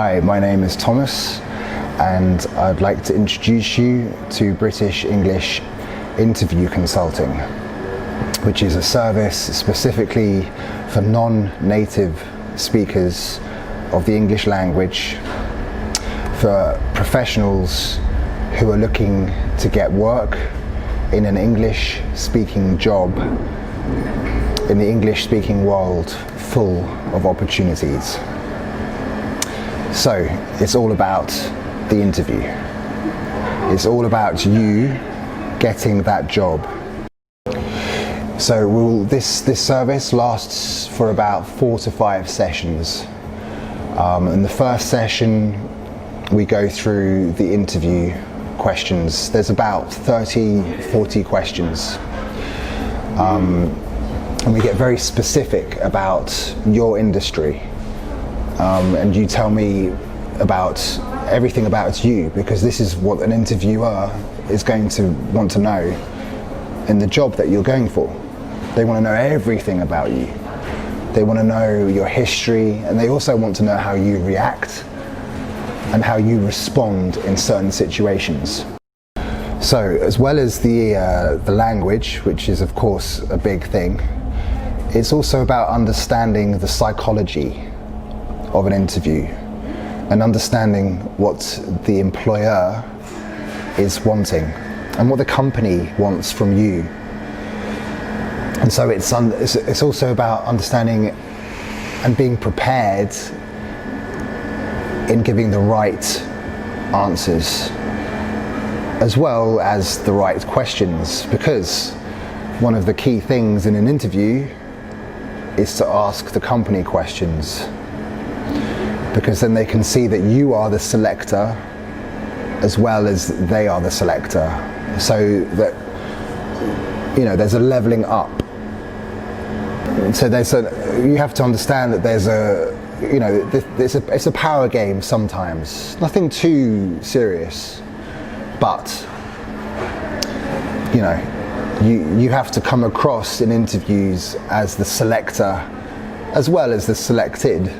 Hi, my name is Thomas and I'd like to introduce you to British English Interview Consulting, which is a service specifically for non-native speakers of the English language, for professionals who are looking to get work in an English-speaking job in the English-speaking world full of opportunities. So it's all about the interview. It's all about you getting that job. So this service lasts for about 4 to 5 sessions. In the first session, we go through the interview questions. There's about 30-40 questions. And we get very specific about your industry. And you tell me about everything about you, because this is what an interviewer is going to want to know in the job that you're going for. They want to know everything about you. They want to know your history, and they also want to know how you react and how you respond in certain situations. So, as well as the language, which is of course a big thing, it's also about understanding the psychology of an interview and understanding what the employer is wanting and what the company wants from you. And so it's also about understanding and being prepared in giving the right answers as well as the right questions, because one of the key things in an interview is to ask the company questions, because then they can see that you are the selector as well as they are the selector, so that there's a leveling up. So you have to understand that it's a power game sometimes, nothing too serious, but you have to come across in interviews as the selector as well as the selected.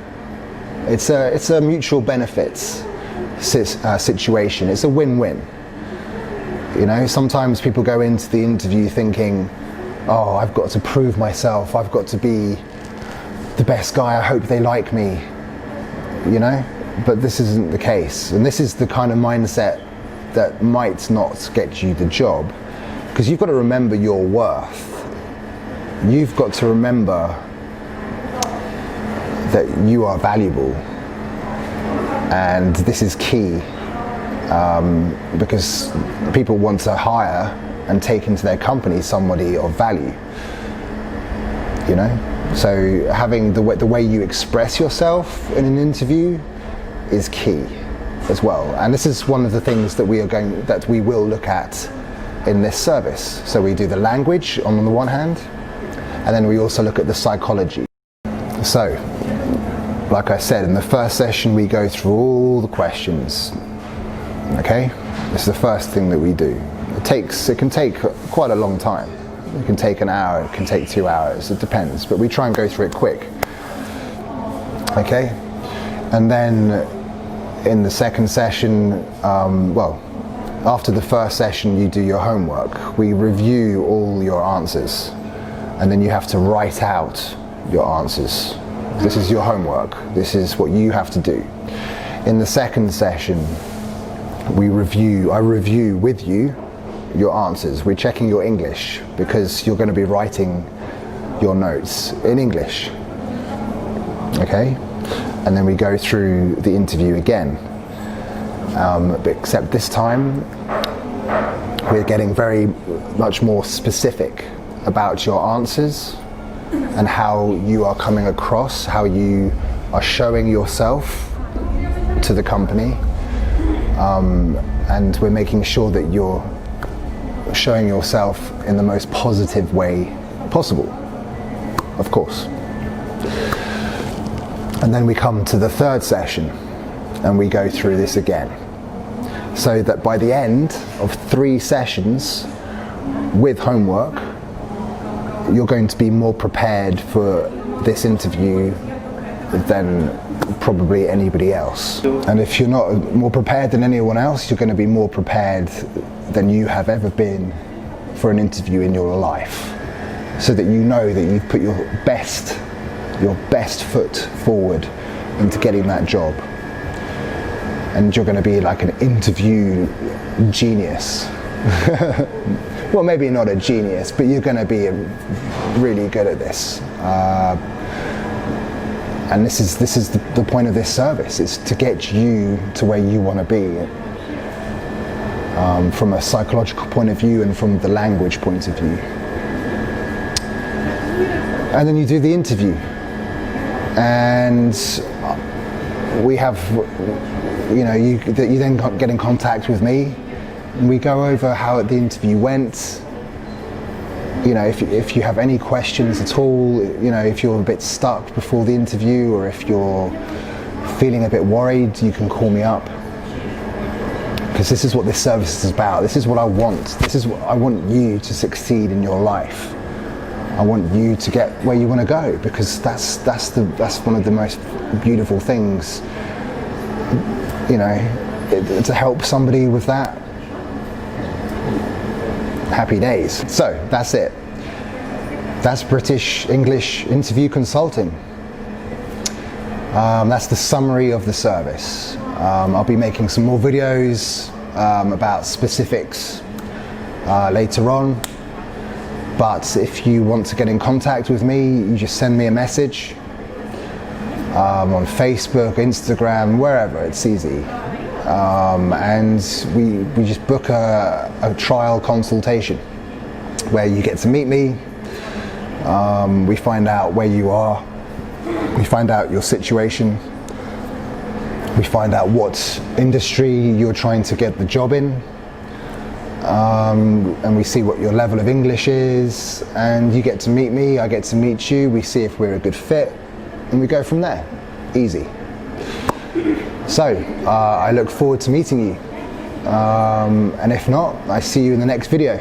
It's a mutual benefits situation. It's a win-win. Sometimes people go into the interview thinking, oh, I've got to prove myself, I've got to be the best guy, I hope they like me, but this isn't the case. And this is the kind of mindset that might not get you the job, because you've got to remember your worth. You've got to remember that you are valuable, and this is key, because people want to hire and take into their company somebody of value. So having the way you express yourself in an interview is key as well, and this is one of the things that we will look at in this service. So we do the language on the one hand, and then we also look at the psychology. So, like I said, in the first session we go through all the questions. Okay, this is the first thing that we do. It can take quite a long time. It can take an hour, it can take 2 hours, it depends, but we try and go through it quick. Okay, and then in the second session, after the first session you do your homework. We review all your answers, and then you have to write out your answers. This is your homework. This is what you have to do. In the second session, I review with you your answers. We're checking your English, because you're going to be writing your notes in English. Okay? And then we go through the interview again. But except this time, we're getting very much more specific about your answers and how you are coming across, how you are showing yourself to the company. And we're making sure that you're showing yourself in the most positive way possible, of course. And then we come to the third session and we go through this again, so that by the end of 3 sessions with homework, you're going to be more prepared for this interview than probably anybody else. And if you're not more prepared than anyone else, you're going to be more prepared than you have ever been for an interview in your life, so that you know that you've put your best foot forward into getting that job. And you're going to be like an interview genius. Well, maybe not a genius, but you're going to be really good at this. And this is the point of this service, is to get you to where you want to be, from a psychological point of view and from the language point of view. And then you do the interview, and we have, you then get in contact with me, and we go over how the interview went. If you have any questions at all, if you're a bit stuck before the interview, or if you're feeling a bit worried, you can call me up. Because this is what this service is about. This is what I want. This is what I want you to succeed in your life. I want you to get where you want to go, because that's one of the most beautiful things. To help somebody with that. Happy days. So that's it. That's British English Interview Consulting. That's the summary of the service. I'll be making some more videos about specifics later on. But if you want to get in contact with me, you just send me a message on Facebook, Instagram, wherever. It's easy. And we just book a trial consultation where you get to meet me. We find out where you are, we find out your situation, we find out what industry you're trying to get the job in, and we see what your level of English is, and you get to meet me, I get to meet you, we see if we're a good fit, and we go from there. Easy. So, I look forward to meeting you, and if not, I see you in the next video.